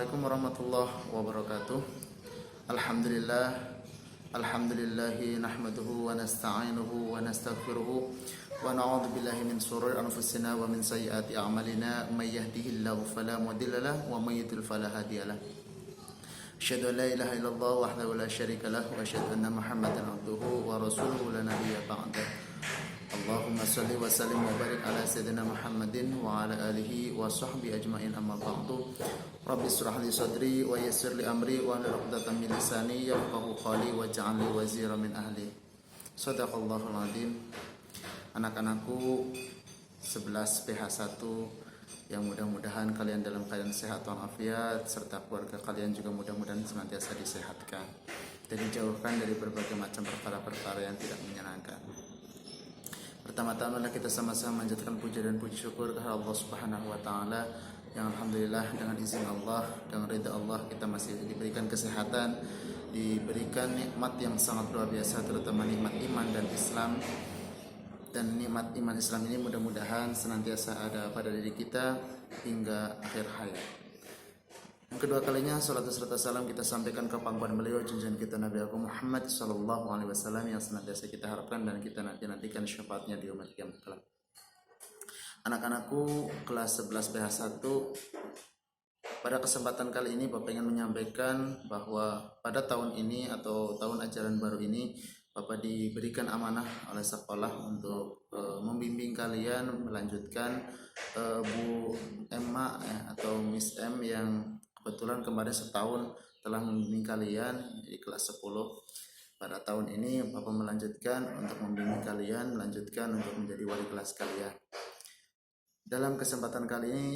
Assalamualaikum warahmatullahi wabarakatuh. Alhamdulillah, alhamdulillahi nahmaduhu wa nasta'inuhu wa nastaghfiruhu wa na'udzu billahi min shururi anfusina wa min sayyiati a'malina may yahdihillahu fala mudilla lahu wa may yudlil fala hadiyalah. Asyhadu an la ilaha illallah wahdahu la syarika lahu wa asyhadu anna Muhammadan abduhu wa rasuluhu la nabiyya ba'dahu. Allahumma salli wa sallim wa barik ala sayyidina Muhammadin wa ala alihi wa sahbihi ajma'in, amma ba'du. Rabbi israh li sadri wa yassir li amri wa hlul 'uqdatam min lisani yafqahu qawli waj'al li wazira min ahli. Shadaqallahul azim. Anak-anakku 11 PH1 yang mudah-mudahan kalian dalam keadaan sehat walafiat serta keluarga kalian juga mudah-mudahan senantiasa disehatkan dan dijauhkan dari berbagai macam perkara-perkara yang tidak menyenangkan. Pertama-tama kita sama-sama menjadikan puja dan puji syukur kepada Allah Subhanahu wa taala yang alhamdulillah dengan izin Allah, dengan ridha Allah kita masih diberikan kesehatan, diberikan nikmat yang sangat luar biasa, terutama nikmat iman dan Islam. Dan nikmat iman Islam ini mudah-mudahan senantiasa ada pada diri kita hingga akhir hayat. Yang kedua kalinya salat serta salam kita sampaikan ke pangkuan beliau junjungan kita Nabi Agung Muhammad sallallahu alaihi wasallam yang senantiasa kita harapkan dan kita nantikan syafaatnya di umat kiamat kelak. Anak-anakku kelas 11 PH1, pada kesempatan kali ini Bapak ingin menyampaikan bahwa pada tahun ini atau tahun ajaran baru ini Bapak diberikan amanah oleh sekolah untuk membimbing kalian melanjutkan Bu Emma atau Miss M yang kebetulan kemarin setahun telah membimbing kalian di kelas 10. Pada tahun ini Bapak melanjutkan untuk membimbing kalian, melanjutkan untuk menjadi wali kelas kalian. Dalam kesempatan kali ini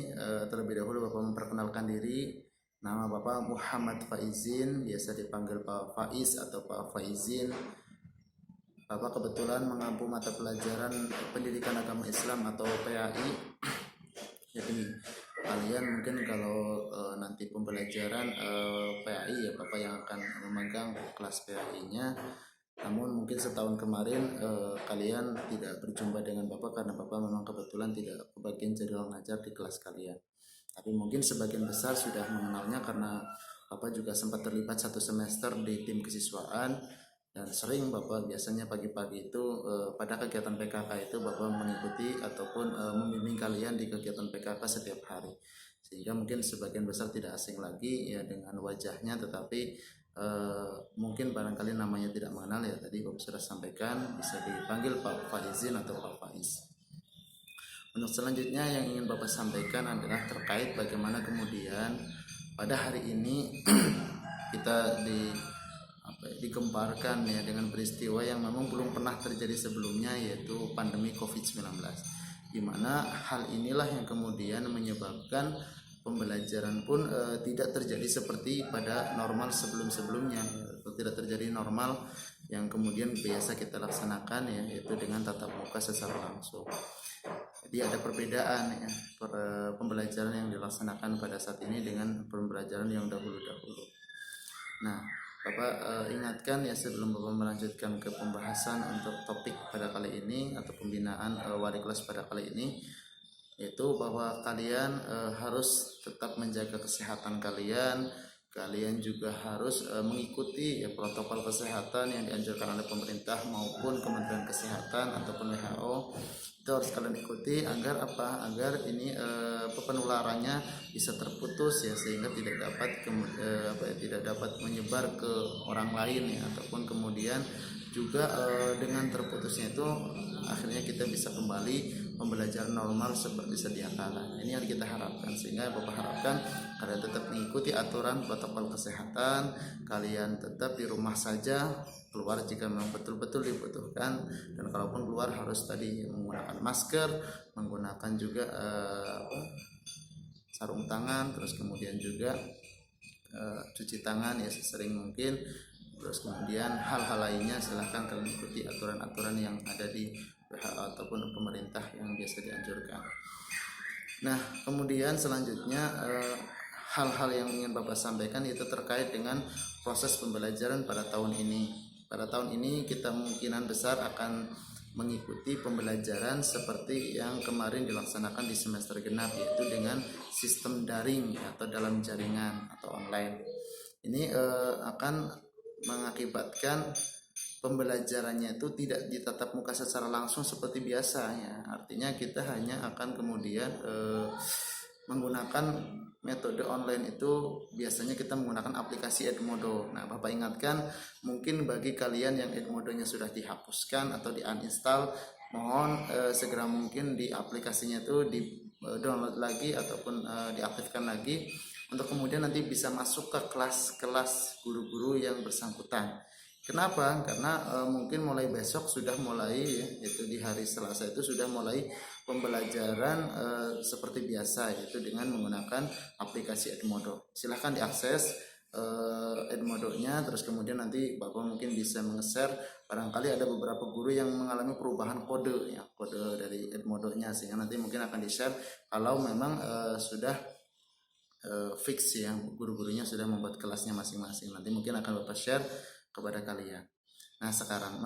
terlebih dahulu Bapak memperkenalkan diri. Nama Bapak Muhammad Faizin, biasa dipanggil Pak Faiz atau Pak Faizin. Bapak kebetulan mengampu mata pelajaran pendidikan agama Islam atau PAI. Jadi kalian mungkin kalau nanti pembelajaran PAI ya Bapak yang akan memegang kelas PAI-nya. Namun mungkin setahun kemarin kalian tidak berjumpa dengan Bapak karena Bapak memang kebetulan tidak kebagian jadwal ngajar di kelas kalian. Tapi mungkin sebagian besar sudah mengenalnya karena Bapak juga sempat terlibat 1 semester di tim kesiswaan. Dan sering Bapak biasanya pagi-pagi itu pada kegiatan PKK itu Bapak mengikuti ataupun membimbing kalian di kegiatan PKK setiap hari. Sehingga mungkin sebagian besar tidak asing lagi ya dengan wajahnya, tetapi mungkin barangkali namanya tidak mengenal ya. Tadi Bapak sudah sampaikan bisa dipanggil Pak Faizin atau Pak Faiz. Untuk selanjutnya yang ingin Bapak sampaikan adalah terkait bagaimana kemudian pada hari ini kita digemparkan ya dengan peristiwa yang memang belum pernah terjadi sebelumnya, yaitu pandemi COVID-19, di mana hal inilah yang kemudian menyebabkan pembelajaran pun tidak terjadi seperti pada normal sebelum-sebelumnya, atau tidak terjadi normal yang kemudian biasa kita laksanakan ya, yaitu dengan tatap muka secara langsung. Jadi ada perbedaan ya pembelajaran yang dilaksanakan pada saat ini dengan pembelajaran yang dahulu-dahulu. Nah, Bapak ingatkan ya sebelum Bapak melanjutkan ke pembahasan untuk topik pada kali ini atau pembinaan wali kelas pada kali ini, yaitu bahwa kalian harus tetap menjaga kesehatan kalian. Kalian juga harus mengikuti ya protokol kesehatan yang dianjurkan oleh pemerintah maupun Kementerian Kesehatan ataupun WHO. Itu harus kalian ikuti agar apa? Agar ini penularannya bisa terputus ya, sehingga tidak dapat menyebar ke orang lain ya, ataupun kemudian juga dengan terputusnya itu akhirnya kita bisa kembali pembelajaran normal seperti sedia kala. Ini yang kita harapkan, sehingga Bapak harapkan kalian tetap mengikuti aturan protokol kesehatan, kalian tetap di rumah saja, keluar jika memang betul-betul dibutuhkan, dan kalaupun keluar harus tadi menggunakan masker, menggunakan juga sarung tangan, terus kemudian juga cuci tangan ya sesering mungkin. Terus kemudian hal-hal lainnya silahkan kalian ikuti aturan-aturan yang ada di WHO ataupun pemerintah yang biasa dianjurkan. Nah, kemudian selanjutnya hal-hal yang ingin Bapak sampaikan itu terkait dengan proses pembelajaran pada tahun ini. Pada tahun ini kita kemungkinan besar akan mengikuti pembelajaran seperti yang kemarin dilaksanakan di semester genap, yaitu dengan sistem daring atau dalam jaringan atau online. Ini akan mengakibatkan pembelajarannya itu tidak ditatap muka secara langsung seperti biasa ya. Artinya kita hanya akan kemudian menggunakan metode online itu biasanya kita menggunakan aplikasi Edmodo. Nah, Bapak ingatkan mungkin bagi kalian yang Edmodonya sudah dihapuskan atau di uninstall, mohon segera mungkin di aplikasinya itu di download lagi ataupun diaktifkan lagi untuk kemudian nanti bisa masuk ke kelas-kelas guru-guru yang bersangkutan. Kenapa? Karena mungkin mulai besok sudah mulai ya, yaitu di hari Selasa itu sudah mulai pembelajaran seperti biasa, yaitu dengan menggunakan aplikasi Edmodo. Silahkan diakses Edmodo-nya, terus kemudian nanti Bapak mungkin bisa meng-share. Barangkali ada beberapa guru yang mengalami perubahan kode ya, kode dari Edmodo-nya, sehingga nanti mungkin akan di-share kalau memang sudah fix ya, guru-gurunya sudah membuat kelasnya masing-masing. Nanti mungkin akan Bapak share kepada kalian. Nah, sekarang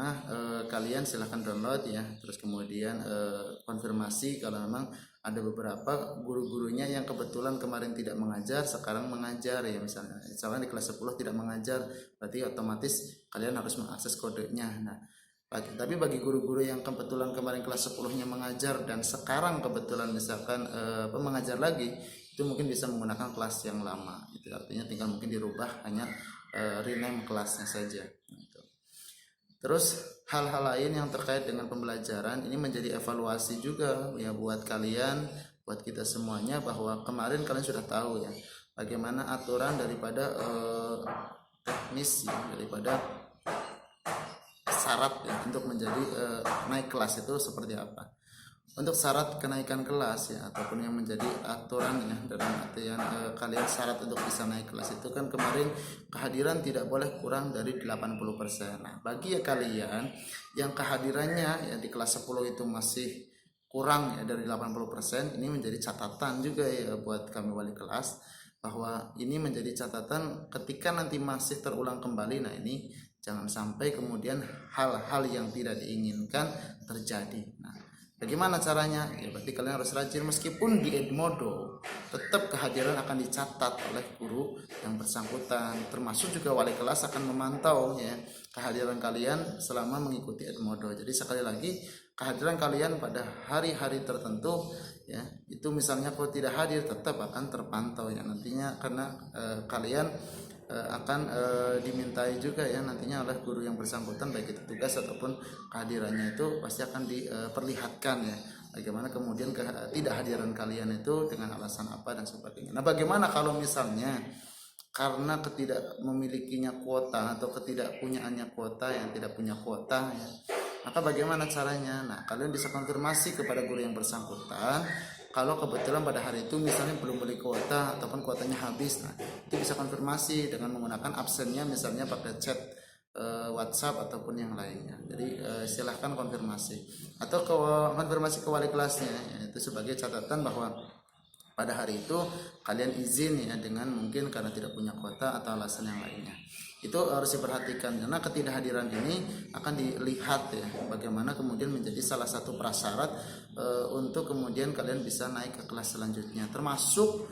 kalian silahkan download ya, terus kemudian konfirmasi kalau memang ada beberapa guru-gurunya yang kebetulan kemarin tidak mengajar, sekarang mengajar ya, misalnya di kelas 10 tidak mengajar, berarti otomatis kalian harus mengakses kodenya. Nah, tapi bagi guru-guru yang kebetulan kemarin kelas 10-nya mengajar dan sekarang kebetulan misalkan mengajar lagi, itu mungkin bisa menggunakan kelas yang lama. Itu artinya tinggal mungkin dirubah, hanya rename kelasnya saja. Terus hal-hal lain yang terkait dengan pembelajaran ini menjadi evaluasi juga ya buat kalian, buat kita semuanya, bahwa kemarin kalian sudah tahu ya bagaimana aturan daripada teknis ya, daripada syarat ya, untuk menjadi naik kelas itu seperti apa. Untuk syarat kenaikan kelas ya, ataupun yang menjadi aturan ya dalam artian kalian syarat untuk bisa naik kelas itu kan kemarin kehadiran tidak boleh kurang dari 80%. Nah, bagi ya kalian yang kehadirannya ya di kelas 10 itu masih kurang ya dari 80%, ini menjadi catatan juga ya buat kami wali kelas, bahwa ini menjadi catatan ketika nanti masih terulang kembali. Nah, ini jangan sampai kemudian hal-hal yang tidak diinginkan terjadi. Nah, bagaimana caranya? Ya berarti kalian harus rajin, meskipun di Edmodo tetap kehadiran akan dicatat oleh guru yang bersangkutan, termasuk juga wali kelas akan memantau ya kehadiran kalian selama mengikuti Edmodo. Jadi sekali lagi, kehadiran kalian pada hari-hari tertentu ya, itu misalnya kalau tidak hadir tetap akan terpantau ya nantinya, karena kalian akan dimintai juga ya nantinya oleh guru yang bersangkutan, baik itu tugas ataupun kehadirannya itu pasti akan diperlihatkan ya bagaimana kemudian ketidakhadiran kalian itu dengan alasan apa dan sebagainya. Nah, bagaimana kalau misalnya karena ketidak memilikinya kuota atau ketidakpunyaannya kuota, yang tidak punya kuota ya, maka bagaimana caranya? Nah, kalian bisa konfirmasi kepada guru yang bersangkutan. Kalau kebetulan pada hari itu misalnya belum beli kuota ataupun kuotanya habis, nah itu bisa konfirmasi dengan menggunakan absennya, misalnya pakai chat WhatsApp ataupun yang lainnya. Jadi silahkan konfirmasi atau konfirmasi ke wali kelasnya ya, itu sebagai catatan bahwa pada hari itu kalian izin ya dengan mungkin karena tidak punya kuota atau alasan yang lainnya. Itu harus diperhatikan karena ketidakhadiran ini akan dilihat ya bagaimana kemudian menjadi salah satu prasyarat untuk kemudian kalian bisa naik ke kelas selanjutnya, termasuk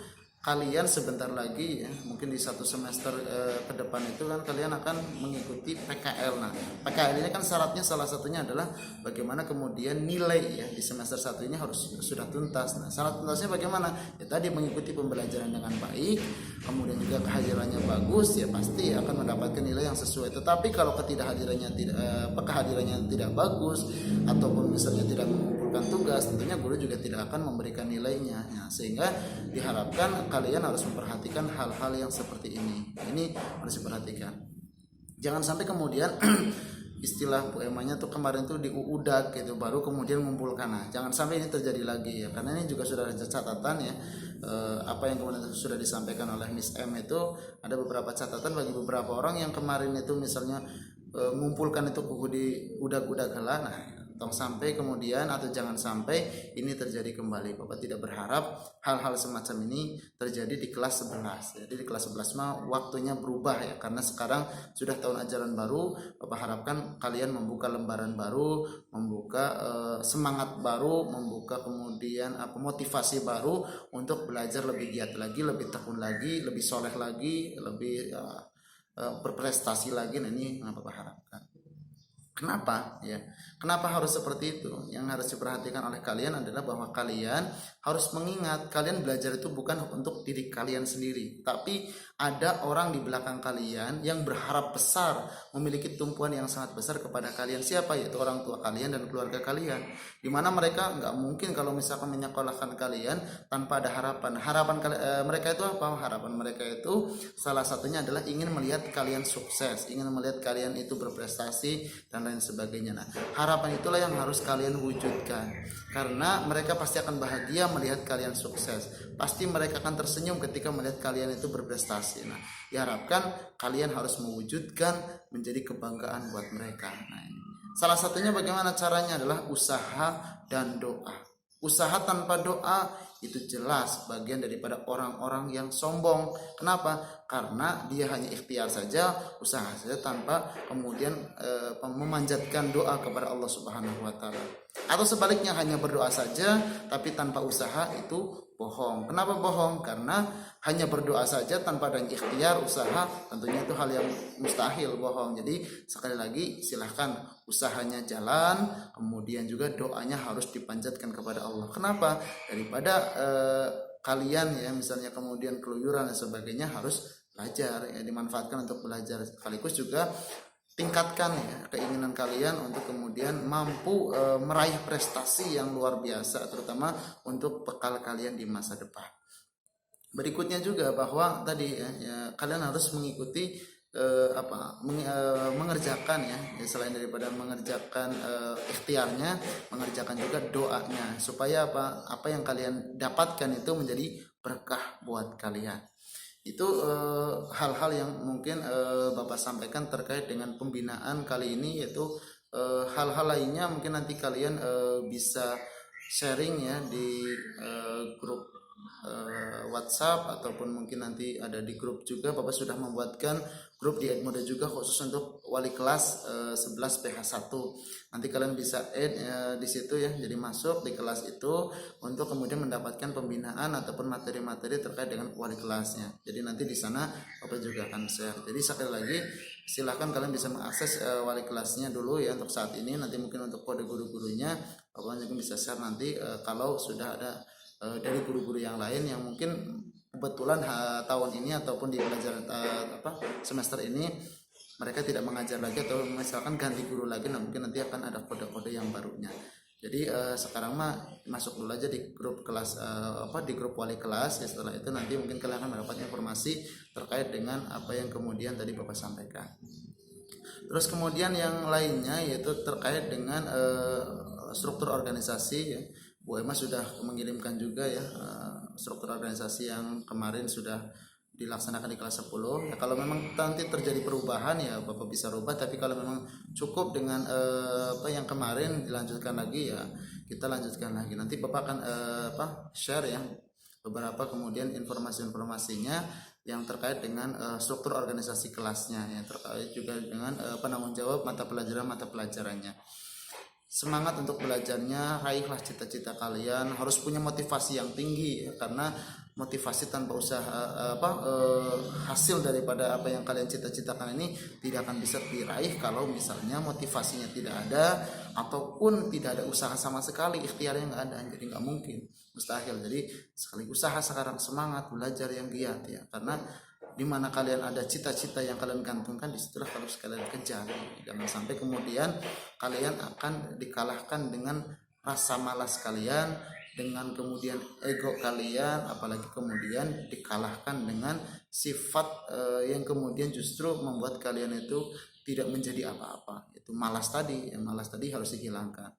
kalian sebentar lagi ya mungkin di satu semester ke depan itu kan kalian akan mengikuti PKL. Nah, PKL ini kan syaratnya salah satunya adalah bagaimana kemudian nilai ya di semester 1 ini harus sudah tuntas. Nah, syarat tuntasnya bagaimana? Ya tadi mengikuti pembelajaran dengan baik, kemudian juga kehadirannya bagus, ya pasti akan mendapatkan nilai yang sesuai. Tetapi kalau kehadirannya tidak bagus ataupun misalnya tidak mengumpulkan tugas, tentunya guru juga tidak akan memberikan nilainya. Nah, sehingga diharapkan kalian harus memperhatikan hal-hal yang seperti ini. Ini harus diperhatikan. Jangan sampai kemudian istilah poemanya tuh kemarin tuh diudak gitu baru kemudian mengumpulkan. Nah, jangan sampai ini terjadi lagi ya, karena ini juga sudah ada catatan ya. Apa yang kemudian sudah disampaikan oleh Miss M itu ada beberapa catatan bagi beberapa orang yang kemarin itu misalnya mengumpulkan itu buku di udak-udak lah. Nah, tong sampai kemudian atau jangan sampai ini terjadi kembali. Bapak tidak berharap hal-hal semacam ini terjadi di kelas 11. Jadi di kelas 11 mah waktunya berubah ya, karena sekarang sudah tahun ajaran baru. Bapak harapkan kalian membuka lembaran baru, membuka semangat baru, membuka kemudian motivasi baru untuk belajar lebih giat lagi, lebih tekun lagi, lebih soleh lagi, lebih berprestasi lagi. Nah, ini yang Bapak harapkan. Kenapa ya? Kenapa harus seperti itu? Yang harus diperhatikan oleh kalian adalah bahwa kalian harus mengingat kalian belajar itu bukan untuk diri kalian sendiri, tapi ada orang di belakang kalian yang berharap besar, memiliki tumpuan yang sangat besar kepada kalian. Siapa? Yaitu orang tua kalian dan keluarga kalian. Dimana mereka nggak mungkin kalau misalkan menyekolahkan kalian tanpa ada harapan. Mereka itu apa? Harapan mereka itu salah satunya adalah ingin melihat kalian sukses, ingin melihat kalian itu berprestasi dan lain sebagainya. Nah, harapan itulah yang harus kalian wujudkan, karena mereka pasti akan bahagia melihat kalian sukses, pasti mereka akan tersenyum ketika melihat kalian itu berprestasi. Nah, diharapkan kalian harus mewujudkan menjadi kebanggaan buat mereka. Nah, ini salah satunya bagaimana caranya adalah usaha dan doa. Usaha tanpa doa itu jelas bagian daripada orang-orang yang sombong. Kenapa? Karena dia hanya ikhtiar saja, usaha saja tanpa kemudian memanjatkan doa kepada Allah Subhanahu wa taala. Atau sebaliknya hanya berdoa saja tapi tanpa usaha, itu bohong. Kenapa bohong? Karena hanya berdoa saja tanpa ada ikhtiar usaha, tentunya itu hal yang mustahil, bohong. Jadi sekali lagi silahkan usahanya jalan, kemudian juga doanya harus dipanjatkan kepada Allah. Kenapa? Daripada kalian ya misalnya kemudian keluyuran dan sebagainya, harus belajar ya, dimanfaatkan untuk belajar. Sekaligus juga tingkatkan ya keinginan kalian untuk kemudian mampu meraih prestasi yang luar biasa, terutama untuk bekal kalian di masa depan. Berikutnya juga bahwa tadi ya, kalian harus mengikuti mengerjakan ya, selain daripada mengerjakan ikhtiarnya, mengerjakan juga doanya, supaya apa yang kalian dapatkan itu menjadi berkah buat kalian. Itu hal-hal yang mungkin Bapak sampaikan terkait dengan pembinaan kali ini, yaitu hal-hal lainnya mungkin nanti kalian bisa sharing ya di grup WhatsApp, ataupun mungkin nanti ada di grup juga. Bapak sudah membuatkan grup di Edmodo juga khusus untuk wali kelas 11 PH1. Nanti kalian bisa add di situ ya, jadi masuk di kelas itu untuk kemudian mendapatkan pembinaan ataupun materi-materi terkait dengan wali kelasnya. Jadi nanti di sana Bapak juga akan share. Jadi sekali lagi silahkan kalian bisa mengakses wali kelasnya dulu ya untuk saat ini. Nanti mungkin untuk kode guru-gurunya Bapak juga bisa share nanti kalau sudah ada dari guru-guru yang lain yang mungkin kebetulan tahun ini ataupun di pelajaran semester ini mereka tidak mengajar lagi, atau misalkan ganti guru lagi. Nah, mungkin nanti akan ada kode-kode yang barunya. Jadi sekarang mah masuk dulu aja di grup kelas di grup wali kelas ya. Setelah itu nanti mungkin kalian akan mendapat informasi terkait dengan apa yang kemudian tadi Bapak sampaikan. Terus kemudian yang lainnya yaitu terkait dengan struktur organisasi ya. Bu Emma sudah mengirimkan juga ya struktur organisasi yang kemarin sudah dilaksanakan di kelas 10 ya. Kalau memang nanti terjadi perubahan ya Bapak bisa rubah, tapi kalau memang cukup dengan yang kemarin dilanjutkan lagi ya kita lanjutkan lagi. Nanti Bapak akan share ya beberapa kemudian informasi-informasinya yang terkait dengan struktur organisasi kelasnya, yang terkait juga dengan penanggung jawab mata pelajarannya. Semangat untuk belajarnya, raihlah cita-cita kalian, harus punya motivasi yang tinggi ya, karena motivasi tanpa usaha hasil daripada apa yang kalian cita-citakan ini tidak akan bisa diraih kalau misalnya motivasinya tidak ada ataupun tidak ada usaha sama sekali, ikhtiarnya nggak ada, jadi nggak mungkin, mustahil. Jadi sekali usaha sekarang, semangat belajar yang giat ya, karena di mana kalian ada cita-cita yang kalian gantungkan, disitulah harus kalian kejar. Jangan sampai kemudian kalian akan dikalahkan dengan rasa malas kalian, dengan kemudian ego kalian, apalagi kemudian dikalahkan dengan sifat yang kemudian justru membuat kalian itu tidak menjadi apa-apa. Itu malas tadi, malas tadi harus dihilangkan.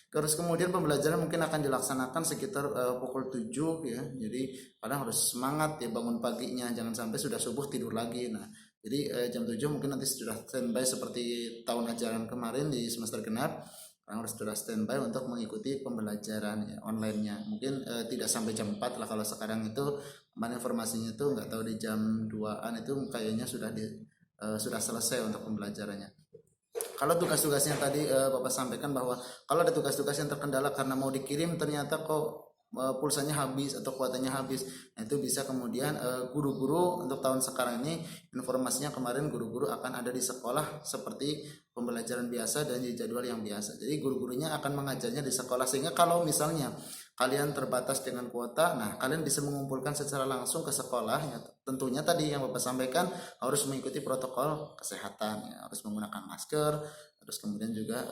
Terus kemudian pembelajaran mungkin akan dilaksanakan sekitar pukul 7 ya. Jadi kadang harus semangat ya bangun paginya, jangan sampai sudah subuh tidur lagi. Nah, jadi jam 7 mungkin nanti sudah standby seperti tahun ajaran kemarin di semester genap. orang harus sudah standby untuk mengikuti pembelajaran ya, online-nya. Mungkin tidak sampai jam 4 lah kalau sekarang itu, kemarin informasinya itu nggak tahu di jam 2-an itu kayaknya sudah selesai untuk pembelajarannya. Kalau tugas-tugasnya tadi Bapak sampaikan bahwa kalau ada tugas-tugas yang terkendala karena mau dikirim ternyata kok pulsanya habis atau kuotanya habis, nah itu bisa kemudian guru-guru untuk tahun sekarang ini informasinya kemarin guru-guru akan ada di sekolah seperti pembelajaran biasa dan di jadwal yang biasa. Jadi guru-gurunya akan mengajarnya di sekolah, sehingga kalau misalnya kalian terbatas dengan kuota, nah kalian bisa mengumpulkan secara langsung ke sekolah ya. Tentunya tadi yang Bapak sampaikan harus mengikuti protokol kesehatan ya, harus menggunakan masker, terus kemudian juga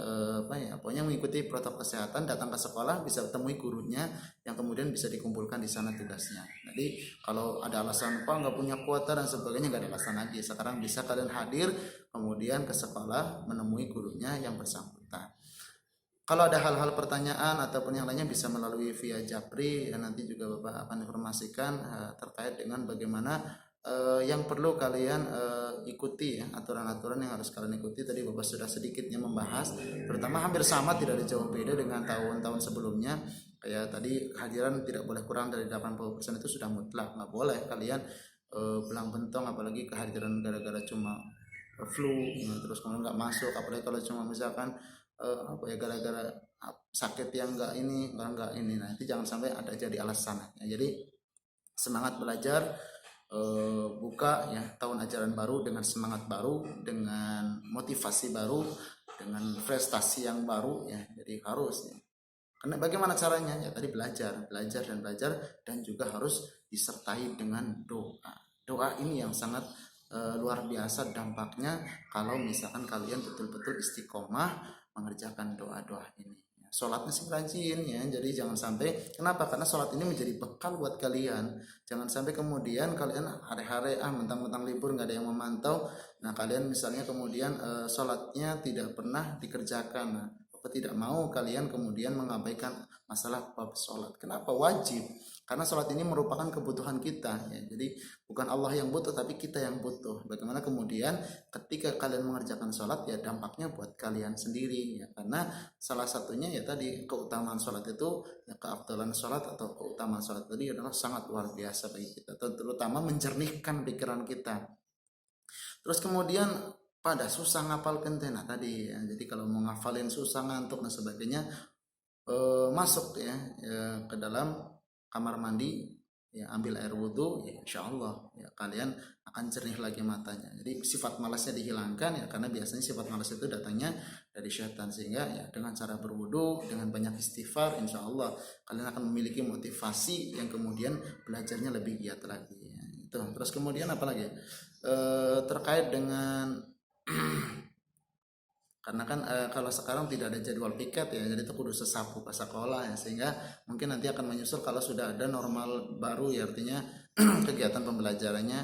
pokoknya mengikuti protokol kesehatan, datang ke sekolah bisa temui gurunya yang kemudian bisa dikumpulkan di sana tugasnya. Jadi kalau ada alasan nggak punya kuota dan sebagainya, nggak ada alasan lagi. Sekarang bisa kalian hadir kemudian ke sekolah menemui gurunya yang bersangkutan. Kalau ada hal-hal pertanyaan ataupun yang lainnya bisa melalui via Japri, dan nanti juga Bapak akan informasikan terkait dengan bagaimana yang perlu kalian ikuti ya, aturan-aturan yang harus kalian ikuti. Tadi Bapak sudah sedikitnya membahas, terutama hampir sama, tidak ada jauh beda dengan tahun-tahun sebelumnya. Kayak tadi kehadiran tidak boleh kurang dari 80% itu sudah mutlak, nggak boleh kalian belang bentong, apalagi kehadiran gara-gara cuma flu ya, terus kemudian nggak masuk, apalagi kalau cuma misalkan gara-gara sakit yang enggak ini, nah itu jangan sampai ada jadi alasan ya. Jadi semangat belajar, buka ya tahun ajaran baru dengan semangat baru, dengan motivasi baru, dengan prestasi yang baru ya. Jadi harus ya. Karena bagaimana caranya ya, tadi belajar dan juga harus disertai dengan doa ini yang sangat luar biasa dampaknya kalau misalkan kalian betul-betul istiqomah mengerjakan doa-doa ini. Sholatnya sih rajin ya, jadi jangan sampai, kenapa? Karena sholat ini menjadi bekal buat kalian. Jangan sampai kemudian kalian hari-hari mentang-mentang libur nggak ada yang memantau, nah kalian misalnya kemudian sholatnya tidak pernah dikerjakan. Nah, Bapak tidak mau kalian kemudian mengabaikan masalah bab sholat. Kenapa? Wajib, karena sholat ini merupakan kebutuhan kita ya. Jadi bukan Allah yang butuh, tapi kita yang butuh. Bagaimana kemudian ketika kalian mengerjakan sholat ya dampaknya buat kalian sendiri ya, karena salah satunya ya tadi keutamaan sholat itu ya, keafdalan sholat atau keutamaan sholat tadi adalah sangat luar biasa bagi kita, terutama menjernihkan pikiran kita. Terus kemudian pada susah ngapal kentena tadi ya, jadi kalau mau ngafalin susah, ngantuk dan sebagainya, masuk ya ke dalam kamar mandi ya, ambil air wudhu ya, insya Allah ya kalian akan jernih lagi matanya. Jadi sifat malasnya dihilangkan ya, karena biasanya sifat malas itu datangnya dari syaitan. Sehingga ya dengan cara berwudhu, dengan banyak istighfar, insya Allah kalian akan memiliki motivasi yang kemudian belajarnya lebih giat lagi ya. Itu. Terus kemudian apa lagi terkait dengan karena kan kalau sekarang tidak ada jadwal piket ya, jadi itu kudu sesapu pas sekolah ya, sehingga mungkin nanti akan menyusul kalau sudah ada normal baru ya, artinya kegiatan pembelajarannya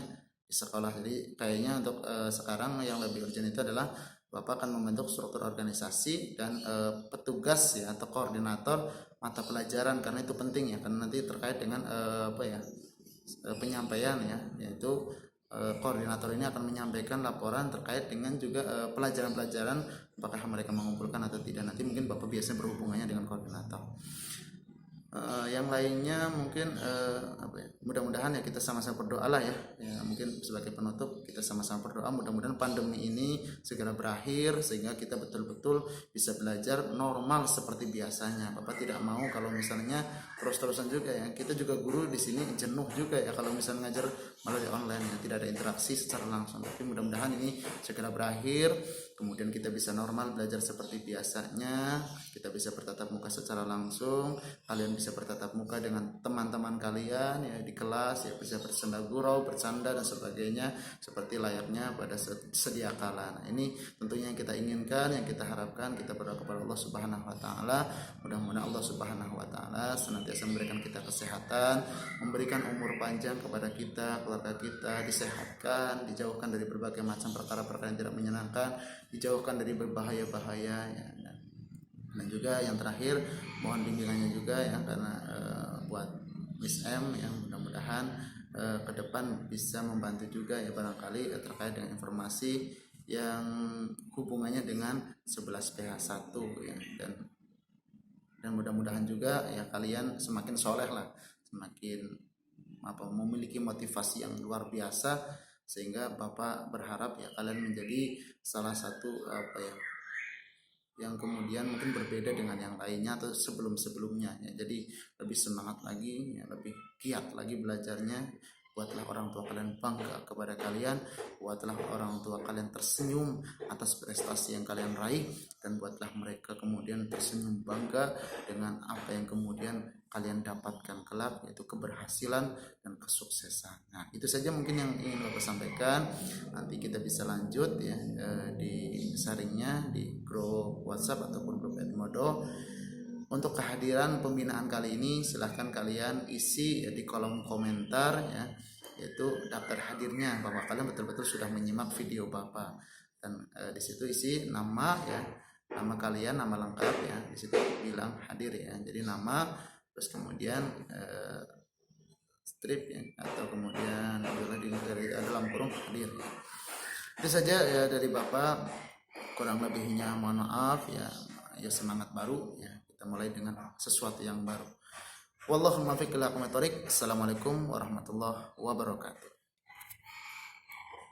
di sekolah. Jadi kayaknya untuk sekarang yang lebih urgent itu adalah Bapak akan membentuk struktur organisasi dan petugas ya atau koordinator mata pelajaran, karena itu penting ya, karena nanti terkait dengan penyampaian ya, yaitu koordinator ini akan menyampaikan laporan terkait dengan juga pelajaran-pelajaran, apakah mereka mengumpulkan atau tidak. Nanti mungkin Bapak biasanya berhubungannya dengan koordinator. Yang lainnya mungkin mudah-mudahan ya kita sama-sama berdoa lah ya. Mungkin sebagai penutup kita sama-sama berdoa mudah-mudahan pandemi ini segera berakhir, sehingga kita betul-betul bisa belajar normal seperti biasanya. Bapak tidak mau kalau misalnya terus-terusan juga ya, kita juga guru di sini jenuh juga ya kalau misalnya ngajar melalui online ya, tidak ada interaksi secara langsung. Tapi mudah-mudahan ini segera berakhir, kemudian kita bisa normal belajar seperti biasanya, kita bisa bertatap muka secara langsung, kalian bisa bertatap muka dengan teman-teman kalian ya di kelas ya, bisa bersenda gurau, bercanda dan sebagainya seperti layaknya pada sedia kala. Nah, ini tentunya yang kita inginkan, yang kita harapkan. Kita berdoa kepada Allah Subhanahu wa taala, mudah-mudahan Allah Subhanahu wa taala senantiasa memberikan kita kesehatan, memberikan umur panjang kepada kita, keluarga kita disehatkan, dijauhkan dari berbagai macam perkara-perkara yang tidak menyenangkan, dijauhkan dari berbahaya-bahaya ya. Dan juga yang terakhir mohon bimbingannya juga ya, karena buat Miss M yang mudah-mudahan ke depan bisa membantu juga ya barangkali terkait dengan informasi yang hubungannya dengan 11 PH1 ya, dan mudah-mudahan juga ya kalian semakin soleh lah, semakin memiliki motivasi yang luar biasa, sehingga Bapak berharap ya kalian menjadi salah satu yang kemudian mungkin berbeda dengan yang lainnya atau sebelum-sebelumnya ya. Jadi lebih semangat lagi ya, lebih giat lagi belajarnya. Buatlah orang tua kalian bangga kepada kalian, buatlah orang tua kalian tersenyum atas prestasi yang kalian raih, dan buatlah mereka kemudian tersenyum bangga dengan apa yang kemudian kalian dapatkan kelak, yaitu keberhasilan dan kesuksesan. Nah, itu saja mungkin yang ingin Bapak sampaikan. Nanti kita bisa lanjut ya di sharingnya di grup WhatsApp ataupun grup Edmodo. Untuk kehadiran pembinaan kali ini silahkan kalian isi ya di kolom komentar ya, yaitu daftar hadirnya bahwa kalian betul-betul sudah menyimak video Bapak, dan di situ isi nama ya, nama kalian, nama lengkap ya, di situ bilang hadir ya. Jadi nama, terus kemudian strip ya, atau kemudian dari dalam kurung hadir ya. Itu saja ya dari Bapak, kurang lebihnya mohon maaf ya. Ya semangat baru ya, kita mulai dengan sesuatu yang baru. Wallahul muwaffiq ila aqwamit thoriq. Assalamualaikum warahmatullahi wabarakatuh.